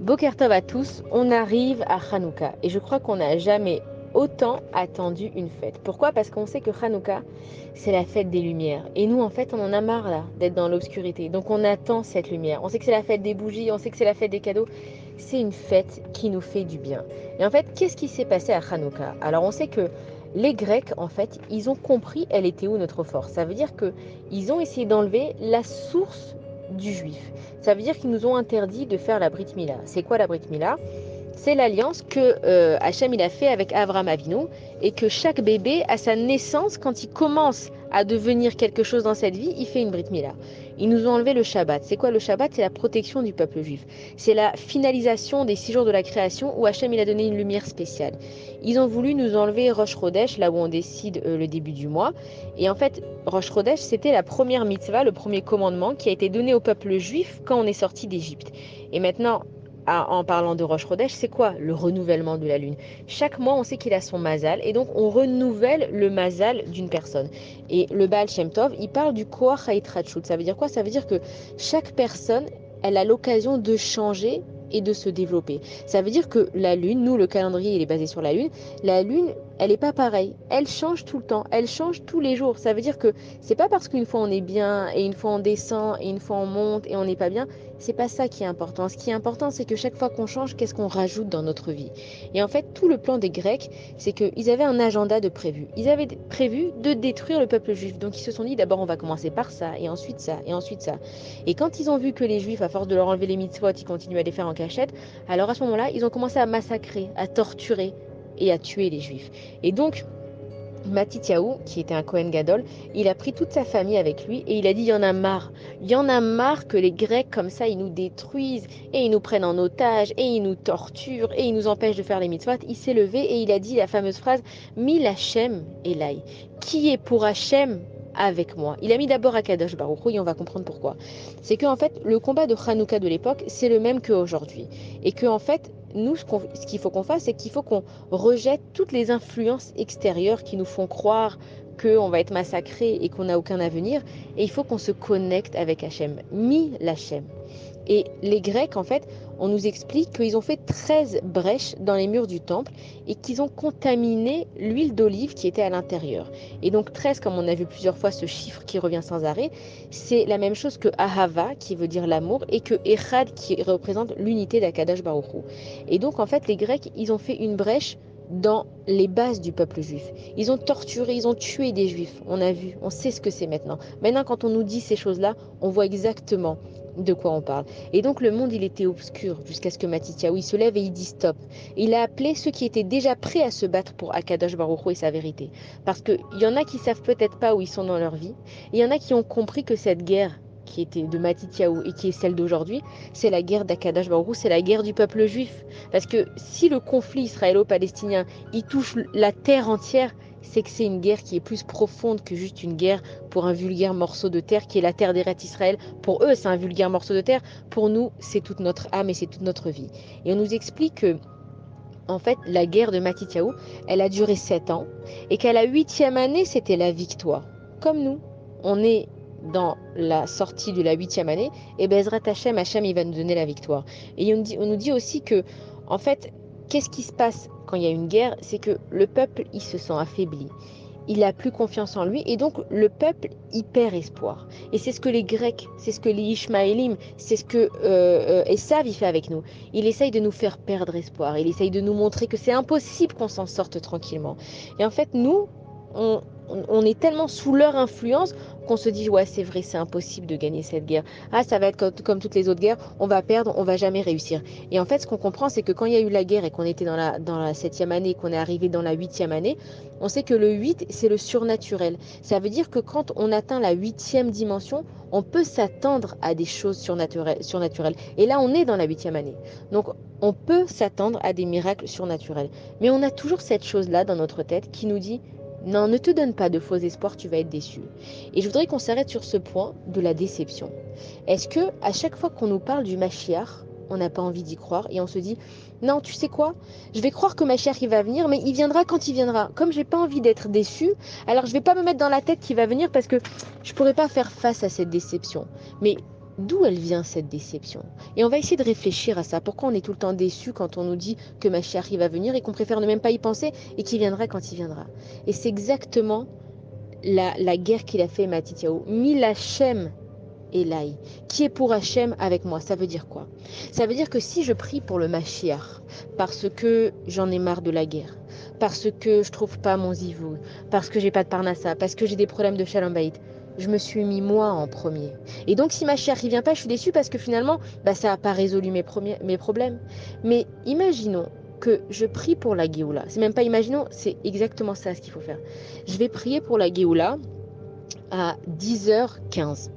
Boker Tov à tous, on arrive à Hanouka et je crois qu'on n'a jamais autant attendu une fête. Pourquoi? Parce qu'on sait que Hanouka, c'est la fête des lumières. Et nous, en fait, on en a marre là d'être dans l'obscurité. Donc on attend cette lumière. On sait que c'est la fête des bougies, on sait que c'est la fête des cadeaux. C'est une fête qui nous fait du bien. Et en fait, qu'est-ce qui s'est passé à Hanouka? Alors on sait que les Grecs, en fait, ils ont compris elle était où notre force. Ça veut dire que ils ont essayé d'enlever la source du juif. Ça veut dire qu'ils nous ont interdit de faire la Brit Mila. C'est quoi la Brit Mila? C'est l'alliance que Hachem il a fait avec Avraham Avinu et que chaque bébé à sa naissance, quand il commence à devenir quelque chose dans cette vie, il fait une Brit Mila. Ils nous ont enlevé le Shabbat. C'est quoi le Shabbat? C'est la protection du peuple juif. C'est la finalisation des 6 jours de la création où Hachem il a donné une lumière spéciale. Ils ont voulu nous enlever Rosh Chodesh, là où on décide le début du mois. Et en fait, Rosh Chodesh, c'était la première mitzvah, le premier commandement qui a été donné au peuple juif quand on est sorti d'Égypte. Et maintenant, en parlant de Rosh Chodesh, c'est quoi le renouvellement de la lune? Chaque mois, on sait qu'il a son mazal et donc on renouvelle le mazal d'une personne. Et le Baal Shem Tov, il parle du Koach HaItrachut. Ça veut dire quoi? Ça veut dire que chaque personne, elle a l'occasion de changer et de se développer. Ça veut dire que la lune, nous, le calendrier, il est basé sur la lune, elle n'est pas pareille. Elle change tout le temps, elle change tous les jours. Ça veut dire que c'est pas parce qu'une fois on est bien et une fois on descend et une fois on monte et on n'est pas bien. C'est pas ça qui est important. Ce qui est important, c'est que chaque fois qu'on change, qu'est-ce qu'on rajoute dans notre vie? Et en fait, tout le plan des Grecs, c'est qu'ils avaient un agenda de prévu. Ils avaient prévu de détruire le peuple juif. Donc ils se sont dit, d'abord on va commencer par ça, et ensuite ça, et ensuite ça. Et quand ils ont vu que les juifs, à force de leur enlever les mitzvot, ils continuaient à les faire en cachette, alors à ce moment-là, ils ont commencé à massacrer, à torturer et à tuer les juifs. Et donc, Matityahu, qui était un Kohen Gadol, il a pris toute sa famille avec lui et il a dit, il y en a marre. Il y en a marre que les Grecs, comme ça, ils nous détruisent et ils nous prennent en otage et ils nous torturent et ils nous empêchent de faire les mitzvot. Il s'est levé et il a dit la fameuse phrase, Mil Hashem Elai. Qui est pour Hashem avec moi? Il a mis d'abord Akadosh Baruch Hu et on va comprendre pourquoi. C'est qu'en fait, le combat de Hanouka de l'époque, c'est le même qu'aujourd'hui. Et qu'en fait, nous, ce qu'il faut qu'on fasse, c'est qu'il faut qu'on rejette toutes les influences extérieures qui nous font croire qu'on va être massacré et qu'on n'a aucun avenir. Et il faut qu'on se connecte avec Hachem. Mi l'Hachem. Et les Grecs, en fait, on nous explique qu'ils ont fait 13 brèches dans les murs du temple et qu'ils ont contaminé l'huile d'olive qui était à l'intérieur. Et donc 13, comme on a vu plusieurs fois ce chiffre qui revient sans arrêt, c'est la même chose que Ahava, qui veut dire l'amour, et que Echad, qui représente l'unité d'Akadosh Baruch Hu. Et donc, en fait, les Grecs, ils ont fait une brèche dans les bases du peuple juif. Ils ont torturé, ils ont tué des juifs. On a vu, on sait ce que c'est maintenant. Maintenant, quand on nous dit ces choses-là, on voit exactement de quoi on parle. Et donc le monde, il était obscur jusqu'à ce que Matityahu, il se lève et il dit stop. Il a appelé ceux qui étaient déjà prêts à se battre pour Akadosh Baruch Hu et sa vérité. Parce qu'il y en a qui savent peut-être pas où ils sont dans leur vie. Et il y en a qui ont compris que cette guerre qui était de Matityahu et qui est celle d'aujourd'hui, c'est la guerre d'Akadosh Baruch Hu, c'est la guerre du peuple juif. Parce que si le conflit israélo-palestinien, il touche la terre entière, c'est que c'est une guerre qui est plus profonde que juste une guerre pour un vulgaire morceau de terre qui est la terre d'Eretz Israël. Pour eux, c'est un vulgaire morceau de terre. Pour nous, c'est toute notre âme et c'est toute notre vie. Et on nous explique que, en fait, la guerre de Matityahu, elle a duré 7 ans et qu'à la 8e année, c'était la victoire. Comme nous, on est dans la sortie de la 8e année, et Bezrat Hashem, Hashem, il va nous donner la victoire. Et on nous dit aussi que, en fait, qu'est-ce qui se passe quand il y a une guerre? C'est que le peuple, il se sent affaibli. Il a plus confiance en lui et donc le peuple y perd espoir. Et c'est ce que les Grecs, c'est ce que les Ishmaélim, c'est ce que Esav il fait avec nous. Il essaye de nous faire perdre espoir. Il essaye de nous montrer que c'est impossible qu'on s'en sorte tranquillement. Et en fait, nous, on est tellement sous leur influence qu'on se dit ouais c'est vrai, c'est impossible de gagner cette guerre. Ah, ça va être comme toutes les autres guerres, on va perdre, on va jamais réussir. Et en fait, ce qu'on comprend, c'est que quand il y a eu la guerre et qu'on était dans la 7e année et qu'on est arrivé dans la 8e année, on sait que le 8, c'est le surnaturel. Ça veut dire que quand on atteint la 8e dimension, on peut s'attendre à des choses surnaturelles. Et là, on est dans la 8e année. Donc, on peut s'attendre à des miracles surnaturels. Mais on a toujours cette chose-là dans notre tête qui nous dit non, ne te donne pas de faux espoirs, tu vas être déçu. Et je voudrais qu'on s'arrête sur ce point de la déception. Est-ce que à chaque fois qu'on nous parle du Mashiach, on n'a pas envie d'y croire et on se dit non, tu sais quoi, je vais croire que Mashiach il va venir, mais il viendra quand il viendra. Comme j'ai pas envie d'être déçu, alors je vais pas me mettre dans la tête qu'il va venir parce que je pourrais pas faire face à cette déception. Mais D'où elle vient cette déception? Et on va essayer de réfléchir à ça. Pourquoi on est tout le temps déçu quand on nous dit que Mashiach va venir et qu'on préfère ne même pas y penser et qu'il viendra quand il viendra? Et c'est exactement la guerre qu'il a fait Matityahu. Mil Hachem Elai. Qui est pour Hachem avec moi? Ça veut dire quoi? Ça veut dire que si je prie pour le Mashiach, parce que j'en ai marre de la guerre, parce que je trouve pas mon zivou, parce que j'ai pas de parnassa, parce que j'ai des problèmes de shalom bayit, je me suis mis moi en premier. Et donc si Mashiach il vient pas, je suis déçue parce que finalement, ça n'a pas résolu mes problèmes. Mais imaginons que je prie pour la Géoula. C'est même pas imaginons, c'est exactement ça ce qu'il faut faire. Je vais prier pour la Géoula à 10h15.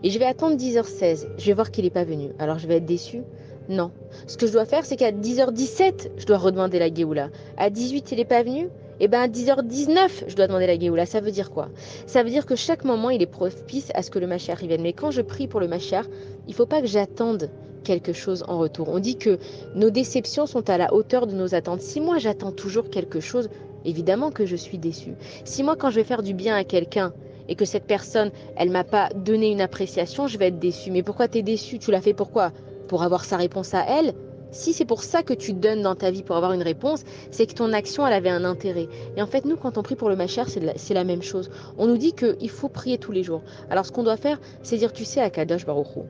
Et je vais attendre 10h16. Je vais voir qu'il n'est pas venu. Alors je vais être déçue? Non. Ce que je dois faire, c'est qu'à 10h17, je dois redemander la Géoula. À 18, il n'est pas venu? Et bien à 10h19, je dois demander la Géoula. Ça veut dire quoi? Ça veut dire que chaque moment, il est propice à ce que le Mashiach vienne. Mais quand je prie pour le Mashiach, il ne faut pas que j'attende quelque chose en retour. On dit que nos déceptions sont à la hauteur de nos attentes. Si moi, j'attends toujours quelque chose, évidemment que je suis déçue. Si moi, quand je vais faire du bien à quelqu'un, et que cette personne, elle m'a pas donné une appréciation, je vais être déçue. Mais pourquoi tu es déçue? Tu l'as fait pourquoi? Pour avoir sa réponse à elle? Si c'est pour ça que tu donnes dans ta vie pour avoir une réponse, c'est que ton action, elle avait un intérêt. Et en fait, nous, quand on prie pour le Mashiach, c'est la même chose. On nous dit qu'il faut prier tous les jours. Alors, ce qu'on doit faire, c'est dire, tu sais, à Kadosh Baruch Hu,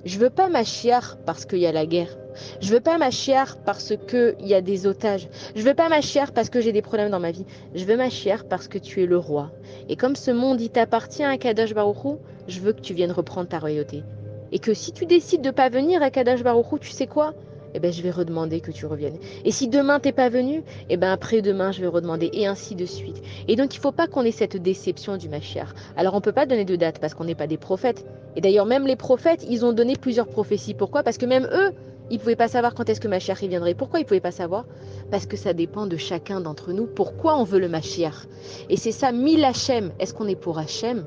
je veux pas Mashiach parce qu'il y a la guerre. Je veux pas Mashiach parce qu'il y a des otages. Je veux pas Mashiach parce que j'ai des problèmes dans ma vie. Je veux Mashiach parce que tu es le roi. Et comme ce monde, il t'appartient à Kadosh Baruch Hu, je veux que tu viennes reprendre ta royauté. Et que si tu décides de pas venir à Kadosh Baruch Hu, tu sais quoi? Eh ben, je vais redemander que tu reviennes. Et si demain t'es pas venu, eh ben après-demain je vais redemander et ainsi de suite. Et donc il faut pas qu'on ait cette déception du Mashiach. Alors on peut pas donner de date parce qu'on n'est pas des prophètes. Et d'ailleurs même les prophètes, ils ont donné plusieurs prophéties. Pourquoi? Parce que même eux, ils pouvaient pas savoir quand est-ce que Mashiach viendrait. Pourquoi ils pouvaient pas savoir? Parce que ça dépend de chacun d'entre nous. Pourquoi on veut le Mashiach? Et c'est ça, mille Hachem. Est-ce qu'on est pour Hachem?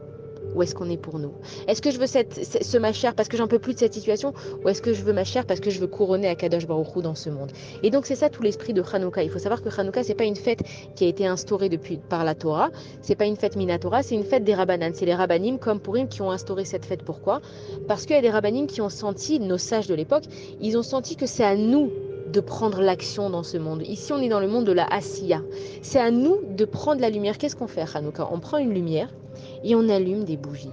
Ou est-ce qu'on est pour nous? Est-ce que je veux ce Mashiach parce que j'en peux plus de cette situation? Ou est-ce que je veux Mashiach parce que je veux couronner à Kadosh Baruch Hu dans ce monde? Et donc c'est ça tout l'esprit de Hanouka. Il faut savoir que Hanouka, c'est pas une fête qui a été instaurée par la Torah. C'est pas une fête Minatora, c'est une fête des Rabbanan. C'est les Rabbanim comme Purim qui ont instauré cette fête. Pourquoi? Parce qu'il y a des Rabbanim qui ont senti, nos sages de l'époque, ils ont senti que c'est à nous de prendre l'action dans ce monde. Ici, on est dans le monde de la Asiya. C'est à nous de prendre la lumière. Qu'est-ce qu'on fait à Hanouka? On prend une lumière et on allume des bougies.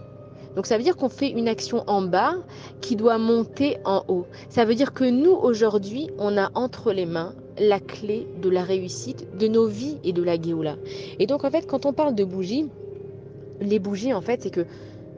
Donc ça veut dire qu'on fait une action en bas qui doit monter en haut. Ça veut dire que nous, aujourd'hui, on a entre les mains la clé de la réussite de nos vies et de la Géoula. Et donc en fait, quand on parle de bougies, les bougies, en fait, c'est que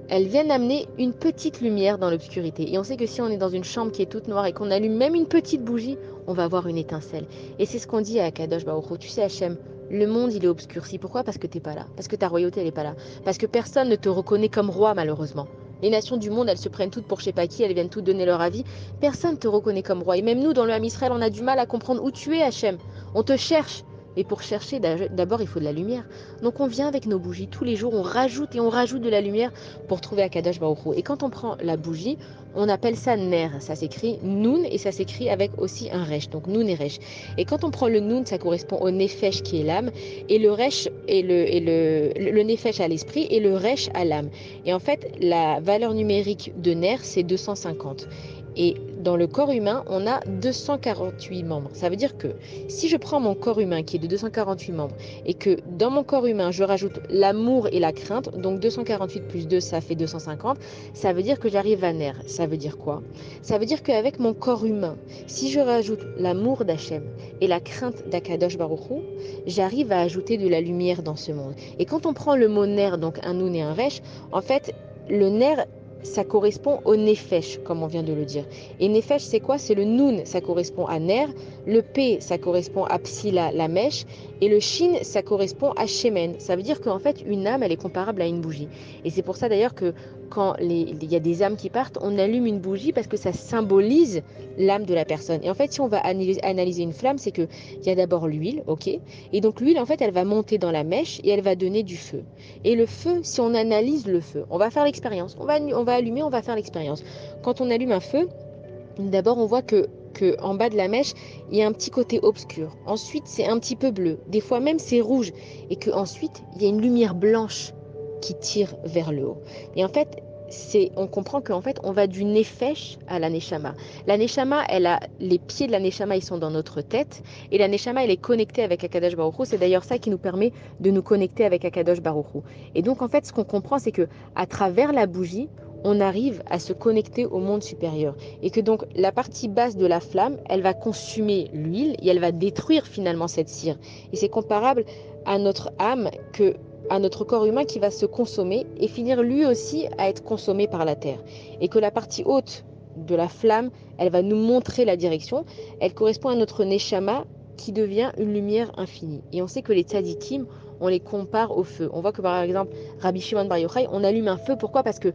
elles viennent amener une petite lumière dans l'obscurité. Et on sait que si on est dans une chambre qui est toute noire et qu'on allume même une petite bougie, on va avoir une étincelle. Et c'est ce qu'on dit à Kadosh Baruch Hu. Tu sais, Hachem, le monde, il est obscurci. Pourquoi? Parce que tu n'es pas là. Parce que ta royauté, elle n'est pas là. Parce que personne ne te reconnaît comme roi, malheureusement. Les nations du monde, elles se prennent toutes pour je sais pas qui, elles viennent toutes donner leur avis. Personne ne te reconnaît comme roi. Et même nous, dans le Ham Israël, on a du mal à comprendre où tu es, Hachem. On te cherche. Et pour chercher, d'abord, il faut de la lumière. Donc on vient avec nos bougies. Tous les jours, on rajoute et on rajoute de la lumière pour trouver Akadosh Baruch Hu. Et quand on prend la bougie, on appelle ça ner. Ça s'écrit Nun et ça s'écrit avec aussi un resh. Donc Nun et resh. Et quand on prend le Nun, ça correspond au nefesh qui est l'âme. Et le resh et le nefesh à l'esprit et le resh à l'âme. Et en fait, la valeur numérique de ner, c'est 250. Et dans le corps humain, on a 248 membres. Ça veut dire que si je prends mon corps humain qui est de 248 membres et que dans mon corps humain, je rajoute l'amour et la crainte, donc 248 plus 2, ça fait 250, ça veut dire que j'arrive à ner. Ça veut dire quoi? Ça veut dire qu'avec mon corps humain, si je rajoute l'amour d'Hachem et la crainte d'Akadosh Baruch Hu, j'arrive à ajouter de la lumière dans ce monde. Et quand on prend le mot ner, donc un nun et un resh, en fait, le ner, ça correspond au nefesh, comme on vient de le dire. Et nefesh, c'est quoi? C'est le nun, ça correspond à ner. Le p, ça correspond à psila, la mèche. Et le shin, ça correspond à shemen. Ça veut dire qu'en fait, une âme, elle est comparable à une bougie. Et c'est pour ça d'ailleurs que quand il y a des âmes qui partent, on allume une bougie parce que ça symbolise l'âme de la personne. Et en fait, si on va analyser une flamme, c'est qu'il y a d'abord l'huile, ok? Et donc l'huile, en fait, elle va monter dans la mèche et elle va donner du feu. Et le feu, si on analyse le feu, on va faire l'expérience. On va allumer, on va faire l'expérience. Quand on allume un feu, d'abord on voit que en bas de la mèche, il y a un petit côté obscur. Ensuite, c'est un petit peu bleu. Des fois même, c'est rouge. Et qu'ensuite, il y a une lumière blanche qui tire vers le haut. Et en fait, on comprend qu'en fait, on va du nefesh à la neshama. La neshama, les pieds de la neshama, ils sont dans notre tête, et la neshama, elle est connectée avec Akadosh Baruch Hu. C'est d'ailleurs ça qui nous permet de nous connecter avec Akadosh Baruch Hu. Et donc, en fait, ce qu'on comprend, c'est que à travers la bougie, on arrive à se connecter au monde supérieur. Et que donc, la partie basse de la flamme, elle va consumer l'huile et elle va détruire finalement cette cire. Et c'est comparable à notre âme à notre corps humain qui va se consommer et finir lui aussi à être consommé par la terre. Et que la partie haute de la flamme, elle va nous montrer la direction. Elle correspond à notre neshama qui devient une lumière infinie. Et on sait que les tzadikim, on les compare au feu. On voit que par exemple, Rabbi Shimon Bar Yochai, on allume un feu. Pourquoi? Parce que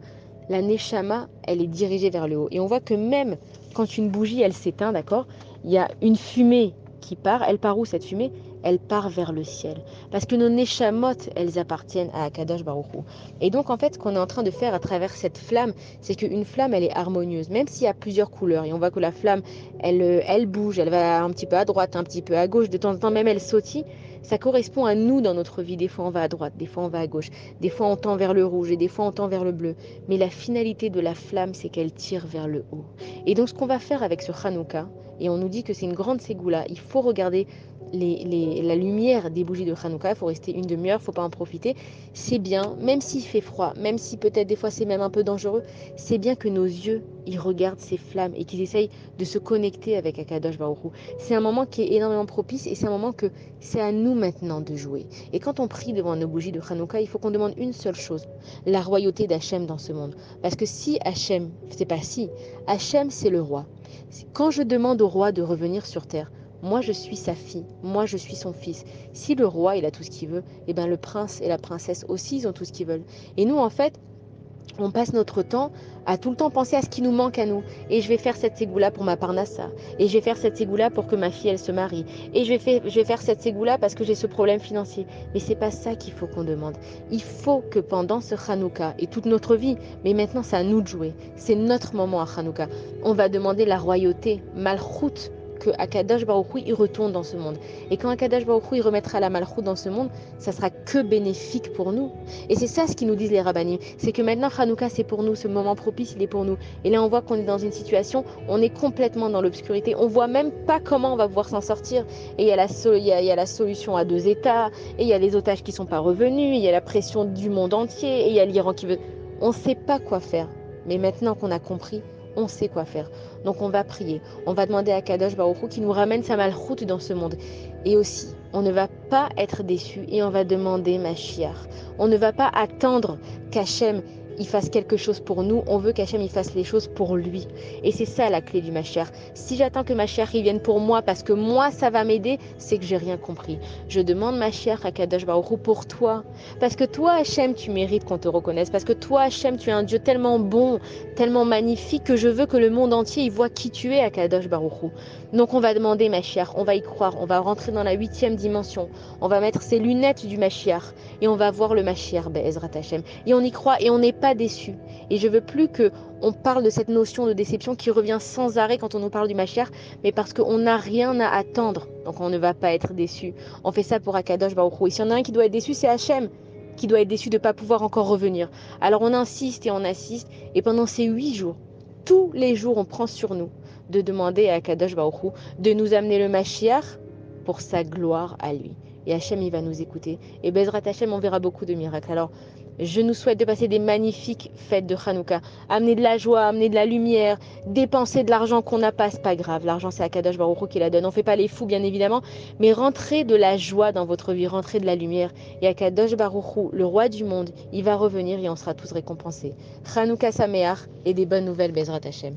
la neshama, elle est dirigée vers le haut. Et on voit que même quand une bougie, elle s'éteint, d'accord, il y a une fumée qui part. Elle part où cette fumée? Elle part vers le ciel. Parce que nos neshamot, elles appartiennent à Akadosh Baruch Hu. Et donc, en fait, ce qu'on est en train de faire à travers cette flamme, c'est qu'une flamme, elle est harmonieuse, même s'il y a plusieurs couleurs. Et on voit que la flamme, elle bouge, elle va un petit peu à droite, un petit peu à gauche, de temps en temps, même elle sautille. Ça correspond à nous dans notre vie. Des fois, on va à droite, des fois, on va à gauche. Des fois, on tend vers le rouge et des fois, on tend vers le bleu. Mais la finalité de la flamme, c'est qu'elle tire vers le haut. Et donc, ce qu'on va faire avec ce Hanouka, et on nous dit que c'est une grande ségoula, il faut regarder la lumière des bougies de Hanouka, il faut rester une demi-heure, il ne faut pas en profiter. C'est bien, même s'il fait froid, même si peut-être des fois c'est même un peu dangereux, c'est bien que nos yeux, ils regardent ces flammes et qu'ils essayent de se connecter avec Akadosh Baruch Hu. C'est un moment qui est énormément propice et c'est un moment que c'est à nous maintenant de jouer. Et quand on prie devant nos bougies de Hanouka, il faut qu'on demande une seule chose, la royauté d'Hachem dans ce monde. Parce que si Hachem, c'est pas si, Hachem c'est le roi. Quand je demande au roi de revenir sur terre, moi, je suis sa fille. Moi, je suis son fils. Si le roi, il a tout ce qu'il veut, eh bien, le prince et la princesse aussi, ils ont tout ce qu'ils veulent. Et nous, en fait, on passe notre temps à tout le temps penser à ce qui nous manque à nous. Et je vais faire cette ségoula pour ma parnassa. Et je vais faire cette ségoula pour que ma fille, elle se marie. Et je vais faire cette ségoula parce que j'ai ce problème financier. Mais c'est pas ça qu'il faut qu'on demande. Il faut que pendant ce Hanouka et toute notre vie, mais maintenant, c'est à nous de jouer. C'est notre moment à Hanouka. On va demander la royauté, Malchut, que Akadosh Baruch Hu, il retourne dans ce monde. Et quand Akadosh Baruch Hu, il remettra la Malchut dans ce monde, ça sera que bénéfique pour nous. Et c'est ça ce qu'ils nous disent les rabbinim, c'est que maintenant Hanouka c'est pour nous, ce moment propice il est pour nous. Et là on voit qu'on est dans une situation, on est complètement dans l'obscurité, on voit même pas comment on va pouvoir s'en sortir. Et il y a la solution à deux États, et il y a les otages qui sont pas revenus, il y a la pression du monde entier, et il y a l'Iran qui veut... On sait pas quoi faire. Mais maintenant qu'on a compris, on sait quoi faire. Donc on va prier, on va demander à Kadosh Baruch Hu qui nous ramène sa malchoute dans ce monde. Et aussi, on ne va pas être déçu et on va demander Mashiach. On ne va pas attendre qu'Hachem il fasse quelque chose pour nous, on veut qu'Hachem il fasse les choses pour lui. Et c'est ça la clé du Mashiach. Si j'attends que Mashiach il vienne pour moi parce que moi ça va m'aider, c'est que j'ai rien compris. Je demande Mashiach à Kadosh Baruch Hu pour toi. Parce que toi Hachem tu mérites qu'on te reconnaisse. Parce que toi Hachem tu es un Dieu tellement bon, tellement magnifique que je veux que le monde entier il voit qui tu es à Kadosh Baruch Hu. Donc on va demander Mashiach, on va y croire, on va rentrer dans la 8e dimension. On va mettre ses lunettes du Mashiach et on va voir le Mashiach Be'ezrat Hachem. Et on y croit et on n'est pas déçu. Et je veux plus que on parle de cette notion de déception qui revient sans arrêt quand on nous parle du Mashiach, mais parce qu'on n'a rien à attendre, donc on ne va pas être déçu. On fait ça pour Akadosh Baruch Hu. Et s'il y en a un qui doit être déçu, c'est Hachem, qui doit être déçu de ne pas pouvoir encore revenir. Alors on insiste et on assiste, et pendant ces 8 jours, tous les jours, on prend sur nous de demander à Akadosh Baruch Hu de nous amener le Mashiach pour sa gloire à lui. Et Hachem, il va nous écouter. Et Bezrat Hachem, on verra beaucoup de miracles. Alors, je nous souhaite de passer des magnifiques fêtes de Hanouka. Amener de la joie, amener de la lumière, dépenser de l'argent qu'on n'a pas, c'est pas grave. L'argent, c'est Akadosh Baruch Hu qui la donne. On ne fait pas les fous, bien évidemment, mais rentrez de la joie dans votre vie, rentrez de la lumière. Et Akadosh Baruch Hu, le roi du monde, il va revenir et on sera tous récompensés. Hanouka Sameach et des bonnes nouvelles, Bezrat Hachem.